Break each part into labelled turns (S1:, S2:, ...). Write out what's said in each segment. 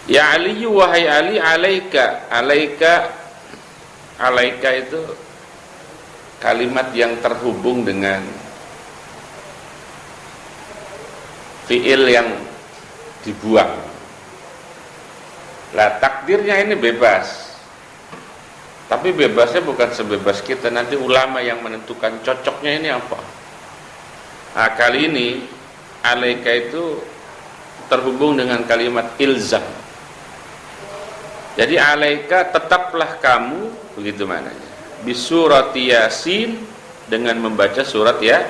S1: Ya Ali, wahai Ali, alaika. Alaika itu kalimat yang terhubung dengan fiil yang dibuang. Lah takdirnya ini bebas, tapi bebasnya bukan sebebas kita. Nanti ulama yang menentukan cocoknya ini apa. Nah, kali ini alaika itu terhubung dengan kalimat ilzam. Jadi alaika, tetaplah kamu, begitu mananya, bisurati Yasin, dengan membaca surat ya.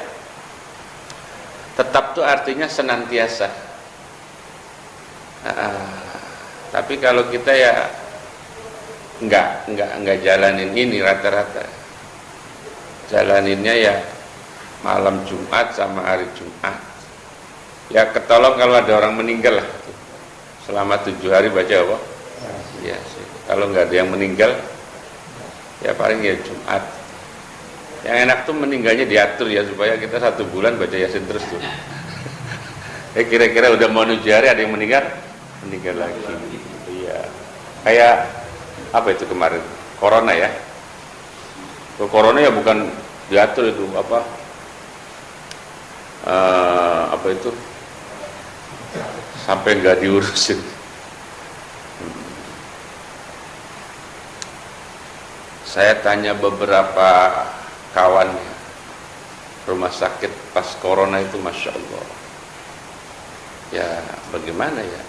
S1: Tetap itu artinya senantiasa. Tapi kalau kita ya enggak jalanin ini rata-rata. Jalaninnya ya malam Jumat sama hari Jumat. Ya ketolong kalau ada orang meninggal lah. Selama 7 hari baca apa? Ya, kalau nggak ada yang meninggal ya paling ya Jumat. Yang enak tuh meninggalnya diatur ya, supaya kita 1 bulan baca Yasin terus tuh. Kira-kira udah mau 7 hari ada yang meninggal lagi. Iya. Kayak apa itu kemarin? Corona ya. Corona ya bukan diatur itu apa? Apa itu? Sampai nggak diurusin. Saya tanya beberapa kawan rumah sakit pas corona itu, Masya Allah ya, bagaimana ya,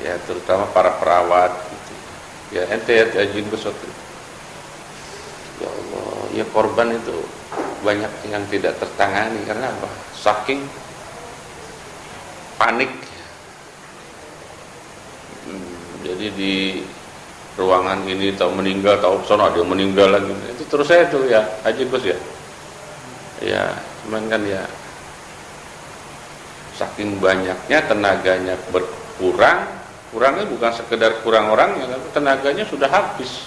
S1: ya terutama para perawat gitu. Ya ente ya ajin besok, ya Allah, ya korban itu banyak yang tidak tertangani. Karena apa? Saking panik. Jadi di ruangan ini tahu meninggal, tahu sono ada yang meninggal lagi. Itu terus saya tuh ya, aja bos ya. Ya, cuman kan ya saking banyaknya tenaganya berkurang. Kurangnya bukan sekedar kurang orangnya, tapi tenaganya sudah habis.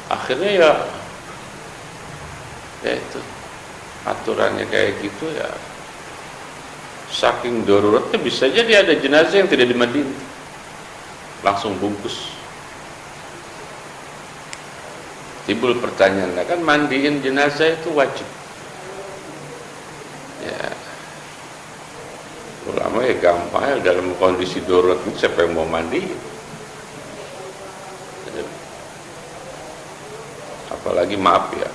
S1: Akhirnya ya itu aturannya kayak gitu ya. Saking daruratnya bisa jadi ada jenazah yang tidak dimandiin, langsung bungkus. Timbul pertanyaan, kan mandiin jenazah itu wajib. Ya, ulama ya gampang ya, dalam kondisi darurat itu siapa yang mau mandi? Apalagi maaf ya,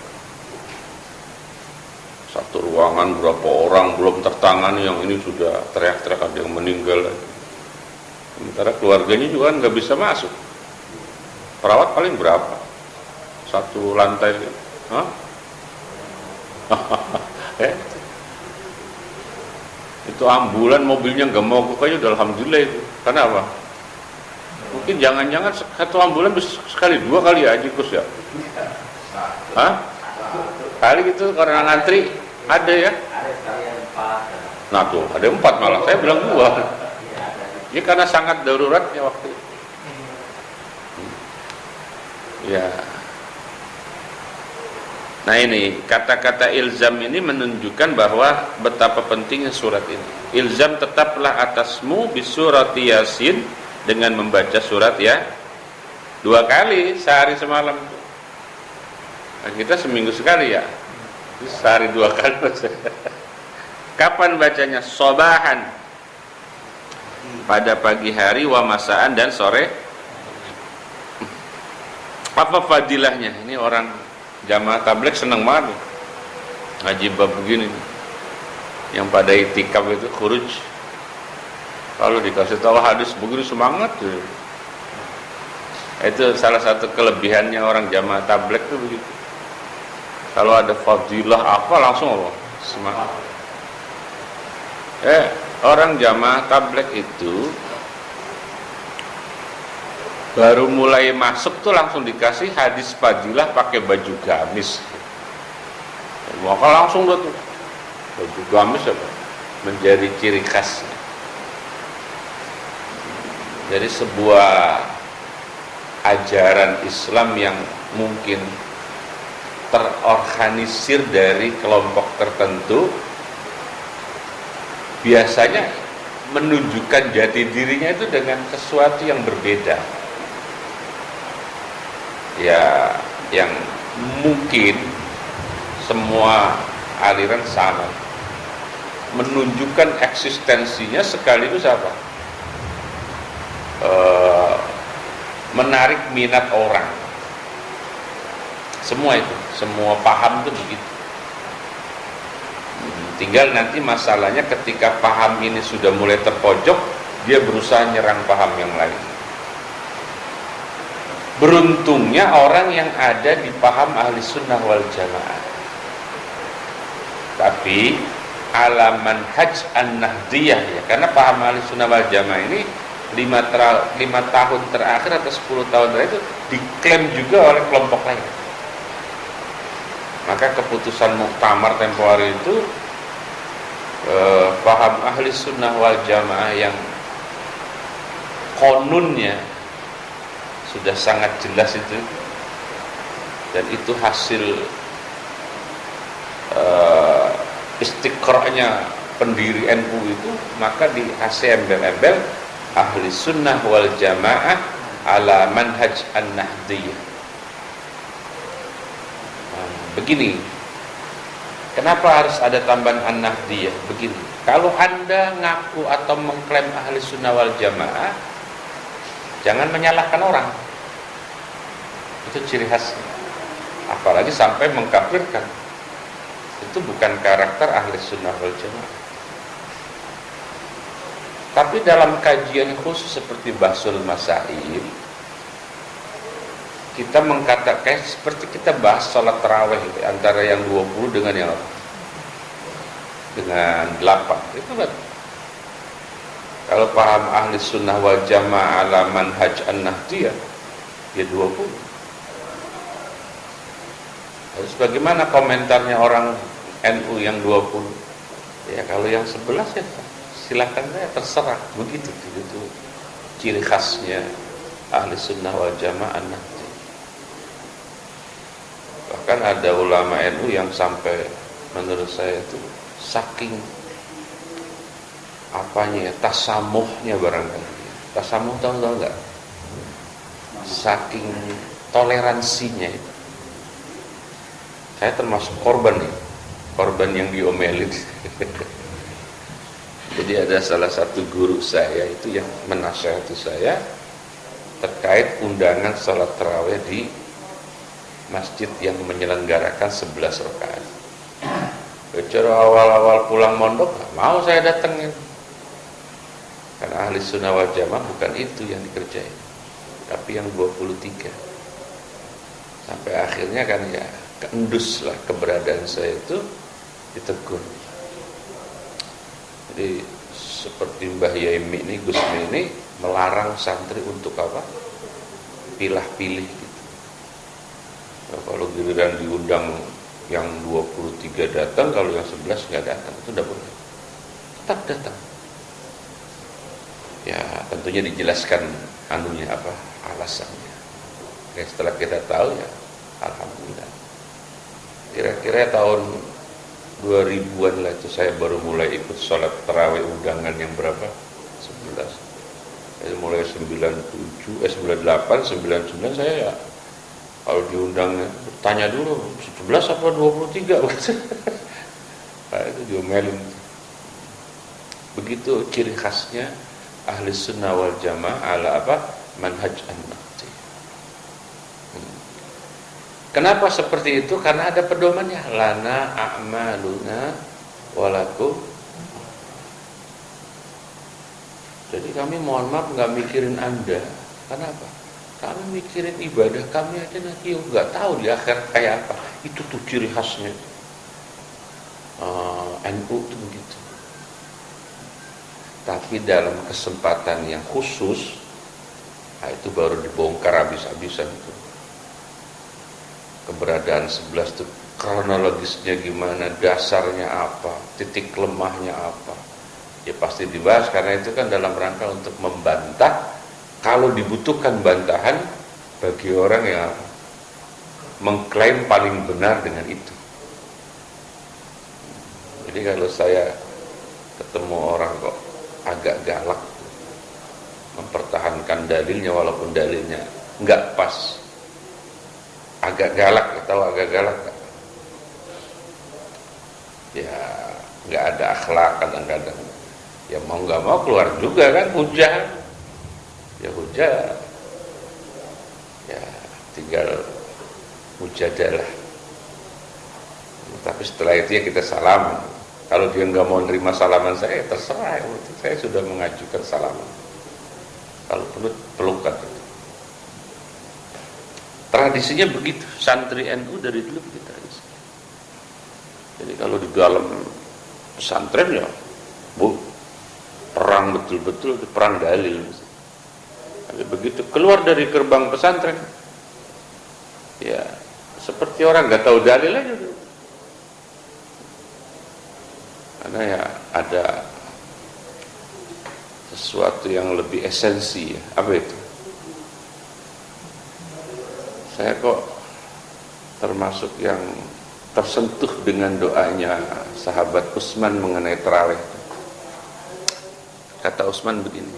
S1: satu ruangan berapa orang belum tertangani, yang ini sudah teriak-teriak ada yang meninggal. Sementara keluarganya juga kan nggak bisa masuk. Perawat paling berapa? Satu lantai, itu ambulan mobilnya nggak mau kayaknya udah alhamdulillah itu. Karena apa? Mungkin jangan-jangan satu ambulan bisa sekali 2 kali aja Gus ya. Kali gitu karena ngantri ada ya. Nah tuh ada 4 malah, saya bilang 2. Ini karena sangat daruratnya waktu itu. Ya. Nah ini kata-kata ilzam ini menunjukkan bahwa betapa pentingnya surat ini. Ilzam, tetaplah atasmu bisurati Yasin, dengan membaca surat ya 2 kali sehari semalam. Nah, kita seminggu sekali ya, sehari 2 kali. Kapan bacanya? Sobahan, pada pagi hari, wa masaan, dan sore. Apa fadilahnya? Ini orang jamaah tabligh senang banget ngaji bab begini, yang pada itikaf itu khuruj, kalau dikasih tahu hadis begini semangat tuh. Itu salah satu kelebihannya orang jamaah tabligh itu begitu. Kalau ada fadilah apa langsung apa? Semangat. Orang jamaah tabligh itu baru mulai masuk tuh langsung dikasih hadis fadilah pakai baju gamis. Maka langsung tuh baju gamis apa? Menjadi ciri khas. Jadi sebuah ajaran Islam yang mungkin terorganisir dari kelompok tertentu, biasanya menunjukkan jati dirinya itu dengan sesuatu yang berbeda. Ya, yang mungkin semua aliran sama, menunjukkan eksistensinya sekaligus apa? Menarik minat orang. Semua itu, semua paham itu begitu. Tinggal nanti masalahnya ketika paham ini sudah mulai terpojok, dia berusaha nyerang paham yang lain. Beruntungnya orang yang ada di paham ahli sunnah wal jamaah. Tapi ala manhaj an-nahdiyah, ya, karena paham ahli sunnah wal jamaah ini 5 tahun terakhir atau 10 tahun terakhir itu diklaim juga oleh kelompok lain. Maka keputusan muktamar tempo hari itu paham ahli sunnah wal jamaah yang konunnya sudah sangat jelas itu, dan itu hasil istiqra'nya pendiri NU itu, maka dikasih embel-embel ahli sunnah wal jamaah ala manhaj an-nahdiyah. Begini, kenapa harus ada tambahan an-nahdiyah? Begini, kalau Anda ngaku atau mengklaim ahli sunnah wal jamaah, jangan menyalahkan orang. Itu ciri khasnya. Apalagi sampai mengkafirkan. Itu bukan karakter ahli sunnah wal jamaah. Tapi dalam kajian khusus seperti Bahsul Masail, kita mengkatakan seperti kita bahas sholat tarawih antara yang 20 dengan yang dengan 8. Itu kan kalau paham ahli sunnah wal jamaah ala manhaj an-nahdiyah, ya 20. Terus bagaimana komentarnya orang NU yang 20? Ya kalau yang 11 ya silahkan saya, terserah. Begitu itu ciri khasnya ahli sunnah wal jamaah an-nahdiyah. Bahkan ada ulama NU yang sampai menurut saya itu saking apanya ya, tasamuhnya barangkali. Tasamuh tahu enggak? Saking toleransinya itu. Saya termasuk korban nih, korban yang diomelin. Jadi ada salah satu guru saya itu yang menasihati saya terkait undangan salat tarawih di masjid yang menyelenggarakan 11 rakaat. Bicara awal-awal pulang mondok, mau saya datengin. Karena ahli sunnah wal jamaah bukan itu yang dikerjain, tapi yang 23. Sampai akhirnya kan ya keendus lah keberadaan saya itu, ditegur. Jadi seperti Mbah Yaimi ini, Gusmi ini melarang santri untuk apa? Pilah-pilih gitu. Nah, kalau giliran diundang yang 23 datang, kalau yang 11 nggak datang, itu tidak boleh. Tetap datang. Ya tentunya dijelaskan anunya apa, alasannya. Ya, setelah kita tahu ya alhamdulillah. Kira-kira tahun 2000-an lah itu saya baru mulai ikut sholat tarawih undangan yang berapa? 11. Saya mulai 97, 98, 99 saya ya kalau diundang tanya dulu 17 apa 23. Nah, itu diomelin. Begitu ciri khasnya ahli sunnah wal jamaah ala apa? Manhaj an-nahdiyah. Kenapa seperti itu? Karena ada pedomannya, lana a'maluna walakum. Jadi kami mohon maaf nggak mikirin Anda. Kenapa? Kami mikirin ibadah kami aja nanti nggak tahu di akhir kayak apa. Itu tuh ciri khasnya NU itu begitu. Tapi dalam kesempatan yang khusus, nah itu baru dibongkar habis-habisan itu. Keberadaan 11 itu kronologisnya gimana, dasarnya apa, titik lemahnya apa. Ya pasti dibahas karena itu kan dalam rangka untuk membantah kalau dibutuhkan bantahan bagi orang yang mengklaim paling benar dengan itu. Jadi kalau saya ketemu orang kok agak galak mempertahankan dalilnya walaupun dalilnya nggak pas. Agak galak, tahu agak galak gak? Ya nggak ada akhlak kadang-kadang. Ya mau nggak mau keluar juga kan hujah. Ya hujah. Ya tinggal mujadalah. Tapi setelah itu ya kita salaman. Kalau dia nggak mau nerima salaman saya, terserah. Saya sudah mengajukan salaman. Kalau perlu pelukan. Tradisinya begitu. Santri NU dari dulu begitu. Jadi kalau di dalam pesantren ya, perang betul-betul, perang dalil. Tapi begitu keluar dari gerbang pesantren, ya seperti orang nggak tahu dalil aja. Karena ya ada sesuatu yang lebih esensi ya. Apa itu? Saya kok termasuk yang tersentuh dengan doanya sahabat Utsman mengenai tarawih. Kata Utsman begini,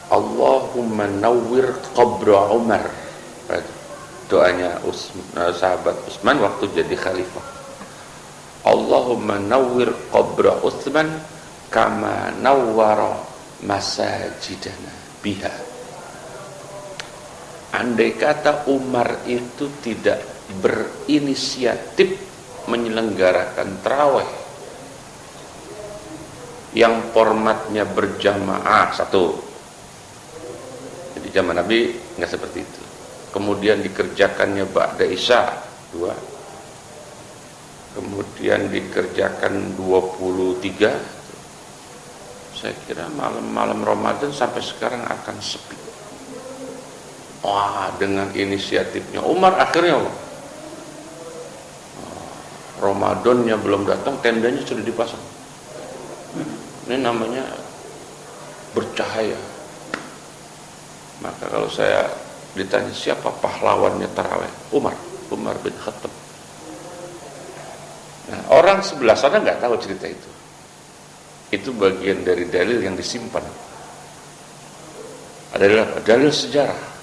S1: Allahumma nawwir qabra Umar. Doanya sahabat Utsman waktu jadi khalifah. Allahumma nawwir qabra Utsman kama nawwara masajidana biha. Andai kata Umar itu tidak berinisiatif menyelenggarakan tarawih yang formatnya berjamaah, satu, jadi zaman Nabi nggak seperti itu, kemudian dikerjakannya ba'da isya, dua, kemudian dikerjakan 23, saya kira malam-malam Ramadan sampai sekarang akan sepi. Wah, dengan inisiatifnya Umar akhirnya Ramadannya belum datang, tendanya sudah dipasang. Ini namanya bercahaya. Maka kalau saya ditanya siapa pahlawannya tarawih, Umar bin Khattab. Nah, orang sebelah sana nggak tahu cerita itu. Itu bagian dari dalil yang disimpan. Adalah dalil sejarah.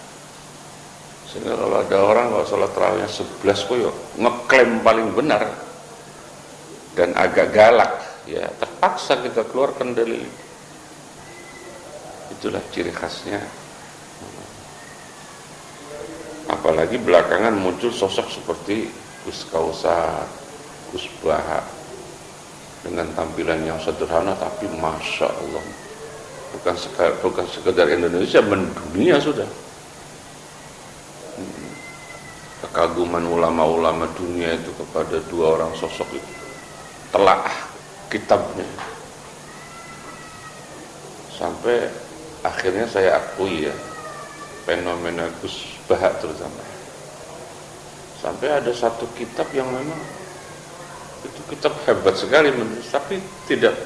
S1: Sehingga kalau ada orang kalau sholat tarawihnya 11 koyo ngeklaim paling benar dan agak galak, ya terpaksa kita keluarkan dalil. Itulah ciri khasnya. Apalagi belakangan muncul sosok seperti Gus Kausar, Gus Baha dengan tampilan yang sederhana tapi masya Allah, bukan sekedar Indonesia, mendunia sudah. Kekaguman ulama-ulama dunia itu kepada dua orang sosok itu, telaah kitabnya, sampai akhirnya saya akui ya, fenomena Gus Baha terutama, sampai ada satu kitab yang memang itu kitab hebat sekali tapi tidak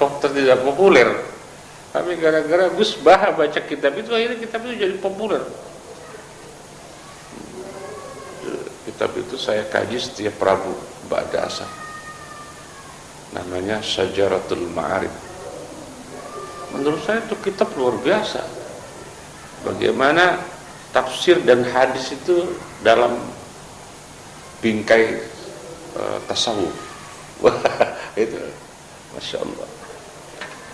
S1: populer, tapi gara-gara Gus Baha baca kitab itu akhirnya kitab itu jadi populer. Kitab itu saya kaji setiap Rabu ba'da asar, namanya Syajaratul Ma'arif. Menurut saya itu kitab luar biasa, bagaimana tafsir dan hadis itu dalam bingkai tasawuf. Wah, itu masya Allah,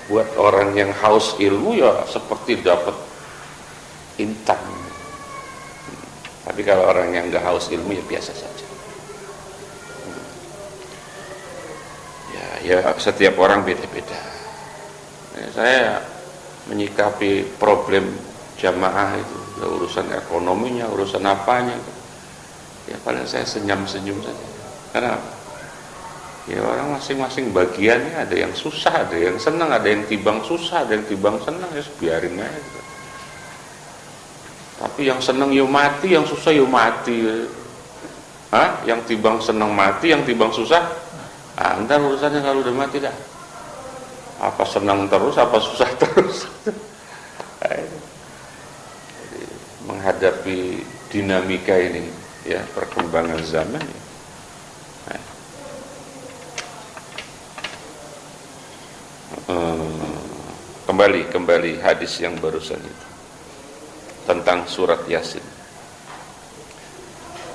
S1: buat orang yang haus ilmu ya seperti dapat intan. Tapi kalau orang yang nggak haus ilmu ya biasa saja. Ya setiap orang beda-beda. Saya menyikapi problem jamaah itu, ya urusan ekonominya, urusan apanya, ya paling saya senyum-senyum saja. Kenapa? Ya orang masing-masing bagiannya, ada yang susah, ada yang senang, ada yang timbang susah, ada yang timbang senang, ya biarin aja. Tapi yang senang yuk mati, yang susah yuk mati. Yang timbang senang mati, yang timbang susah, ntar urusannya kalau udah mati dah. Apa senang terus, apa susah terus. Jadi, menghadapi dinamika ini, ya perkembangan zaman. Ya. Kembali hadis yang barusan itu tentang surat Yasin.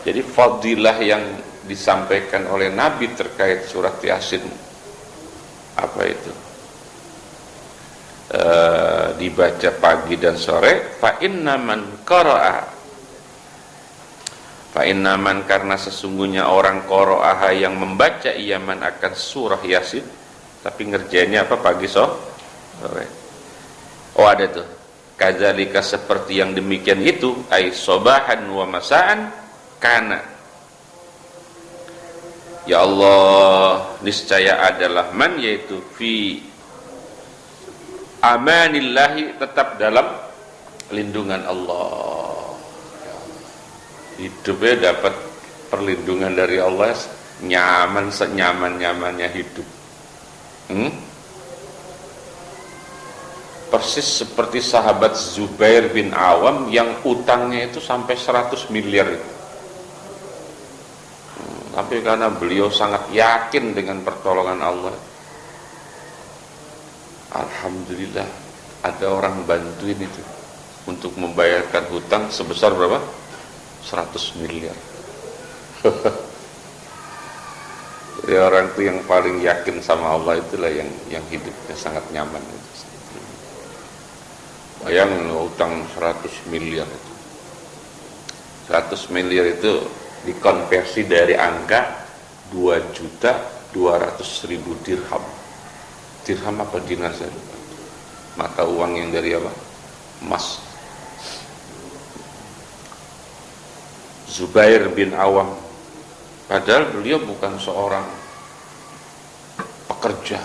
S1: Jadi fadilah yang disampaikan oleh Nabi terkait surat Yasin apa itu? Dibaca pagi dan sore. Fa inna man karena sesungguhnya orang qara'aha yang membaca iaman akan surah Yasin, tapi ngerjainnya apa pagi sore. Oh ada tuh. Kadzalika seperti yang demikian itu ai sobahan wa masaan kana. Ya Allah, niscaya adalah man, yaitu fi amanillahi, tetap dalam lindungan Allah. Hidupnya dapat perlindungan dari Allah, nyaman senyaman-nyamannya hidup. Persis seperti sahabat Zubair bin Awam yang utangnya itu sampai 100 miliar itu. Tapi karena beliau sangat yakin dengan pertolongan Allah, alhamdulillah ada orang bantuin itu untuk membayarkan hutang sebesar berapa? 100 miliar. Jadi orang itu yang paling yakin sama Allah itulah yang hidupnya sangat nyaman itu. Bayangin utang 100 miliar itu. 100 miliar itu dikonversi dari angka 2.200.000 dirham. Dirham apa dinar saya lupa. Mata uang yang dari apa? Emas. Zubair bin Awam, padahal beliau bukan seorang pekerja.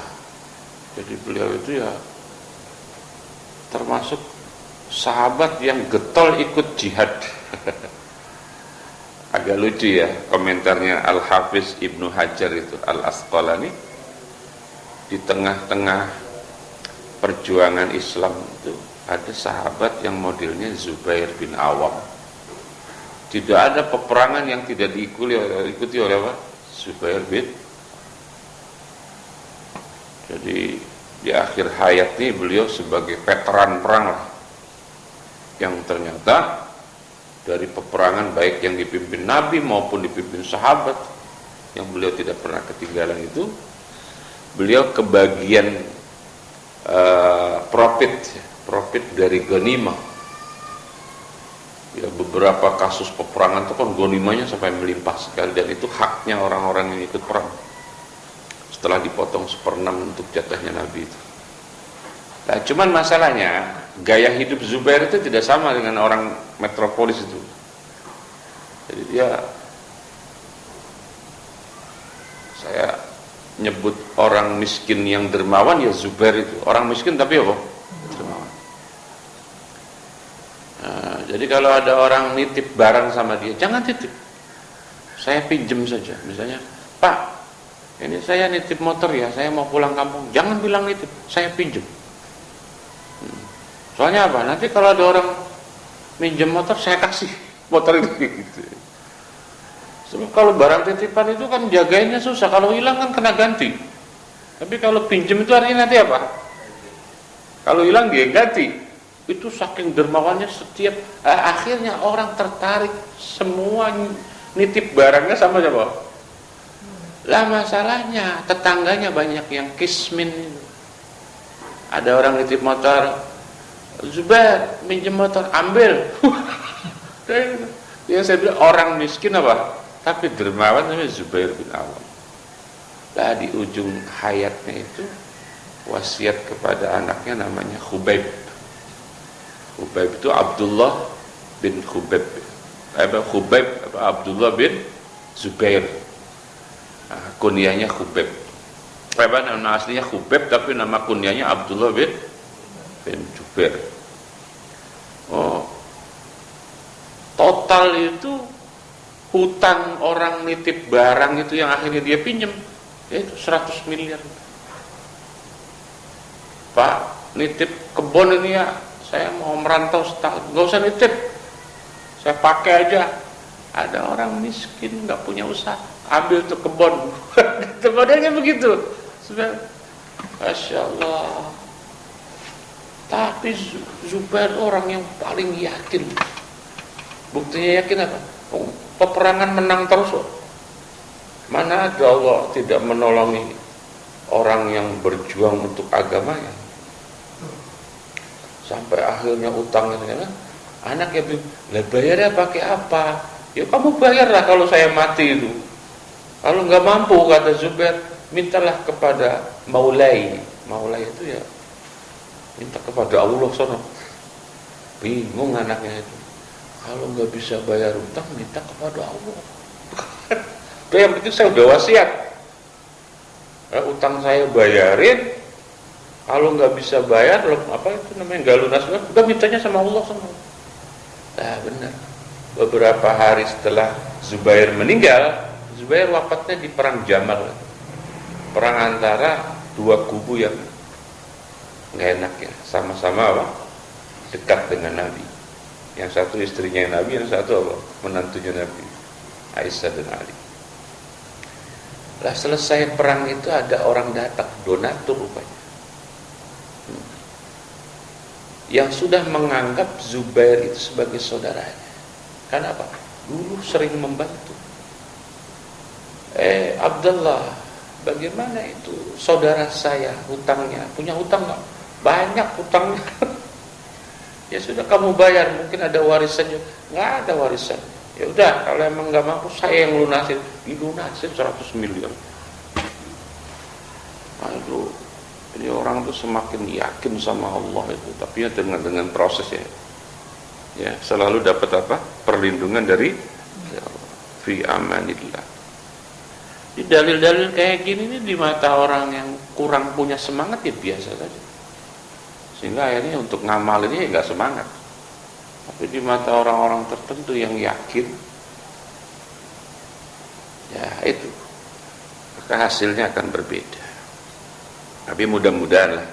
S1: Jadi beliau itu ya termasuk sahabat yang getol ikut jihad. Agak lucu ya komentarnya Al-Hafiz Ibnu Hajar itu Al-Asqalani, di tengah-tengah perjuangan Islam itu ada sahabat yang modelnya Zubair bin Awam. Tidak ada peperangan yang tidak diikuti oleh apa? Zubair bin. Jadi di akhir hayat ini beliau sebagai veteran perang lah, yang ternyata dari peperangan baik yang dipimpin Nabi maupun dipimpin sahabat, yang beliau tidak pernah ketinggalan itu, beliau kebagian profit dari ghanimah. Ya, beberapa kasus peperangan itu kan ghanimahnya sampai melimpah sekali, dan itu haknya orang-orang yang ikut perang. Setelah dipotong 1/6 untuk jatahnya Nabi itu. Nah, cuman masalahnya gaya hidup Zubair itu tidak sama dengan orang metropolis itu. Jadi saya nyebut orang miskin yang dermawan ya Zubair itu. Orang miskin tapi apa? Dermawan. Nah, jadi kalau ada orang nitip barang sama dia, jangan titip. Saya pinjem saja. Misalnya, Pak, ini saya nitip motor ya, saya mau pulang kampung. Jangan bilang nitip, saya pinjem. Soalnya apa? Nanti kalau ada orang minjem motor, saya kasih motor itu. Sebab kalau barang titipan itu kan jagainnya susah. Kalau hilang kan kena ganti. Tapi kalau pinjem itu artinya nanti apa? Kalau hilang dia ganti. Itu saking dermawannya, setiap akhirnya orang tertarik semua nitip barangnya sama siapa? Lah masalahnya tetangganya banyak yang kismin. Ada orang nitip motor, Zubair minjem motor, ambil. Yang saya bilang orang miskin apa? Tapi dermawan namanya Zubair bin Awam. Lah di ujung hayatnya itu wasiat kepada anaknya namanya Khubaib. Khubaib itu Abdullah bin Khubaib. Khubaib Abdullah bin Zubair. Nah, kunyahnya Khubaib. Nama aslinya Khubaib tapi nama kunyahnya Abdullah bin Zubair. Oh, total itu hutang orang nitip barang itu yang akhirnya dia pinjam, yaitu 100 miliar. Pak, nitip kebun ini ya, saya mau merantau setahun, nggak usah nitip, saya pakai aja. Ada orang miskin nggak punya usaha, ambil tuh kebun. Modelnya begitu. Masya Allah. Tapi Zubair orang yang paling yakin. Buktinya yakin apa? Oh, peperangan menang terus. Mana ada Allah tidak menolongi orang yang berjuang untuk agamanya. Sampai akhirnya utangnya, anaknya bilang, lah bayarnya pakai apa? Ya kamu bayarlah kalau saya mati itu. Kalau nggak mampu, kata Zubair, mintalah kepada Maulai. Maulai itu ya minta kepada Allah sana. Bingung anaknya itu. Kalau nggak bisa bayar utang, minta kepada Allah. Yang penting saya udah wasiat. Utang saya bayarin. Kalau nggak bisa bayar, apa itu namanya, nggak lunas, udah mintanya sama Allah semua. Nah benar. Beberapa hari setelah Zubair meninggal, Zubair wafatnya di perang Jamal. Perang antara dua kubu yang nggak enak ya, sama-sama apa? Dekat dengan Nabi. Yang satu istrinya Nabi, yang satu apa? Menantunya Nabi, Aisyah dan Ali. Lah selesai perang itu ada orang datang, donatur rupanya, yang sudah menganggap Zubair itu sebagai saudaranya. Karena apa? Dulu sering membantu. Abdullah, bagaimana itu saudara saya hutangnya? Punya hutang nggak? Banyak hutangnya. Ya sudah kamu bayar, mungkin ada warisannya. Nggak ada warisan. Ya udah, kalau emang nggak mampu saya yang lunasin. Dilunasin 100 miliar. Aduh, ini orang tuh semakin yakin sama Allah itu, tapi ya dengan proses ya selalu dapat apa? Perlindungan dari Allah. Fi amanillah. Di dalil-dalil kayak gini nih di mata orang yang kurang punya semangat ya biasa saja. Sehingga akhirnya untuk ngamal ini nggak semangat. Tapi di mata orang-orang tertentu yang yakin, ya itu, maka hasilnya akan berbeda. Tapi mudah-mudahan lah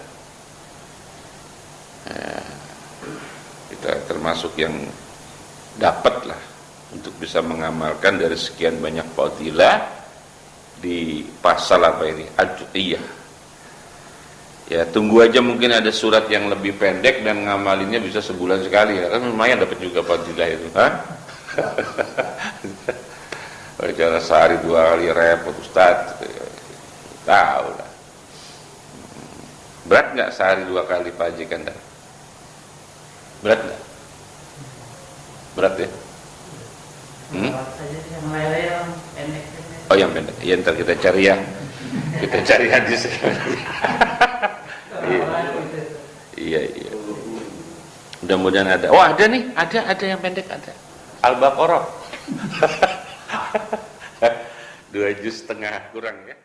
S1: kita termasuk yang dapat lah untuk bisa mengamalkan dari sekian banyak fadilah di pasal apa ini, Al-Jutiyah. Ya tunggu aja, mungkin ada surat yang lebih pendek dan ngamalinnya bisa sebulan sekali ya, kan lumayan dapat juga fadilah itu. Cara sehari 2 kali repot Ustaz, tahu lah. Berat nggak sehari 2 kali Pak Haji Kandar? Berat nggak? Berat ya? Oh yang pendek, ya ntar kita cari ya. Kita cari hadis. Iya. Mudah-mudahan ada. Oh ada nih, ada yang pendek ada. Al-Baqarah. 2,5 juz kurang ya.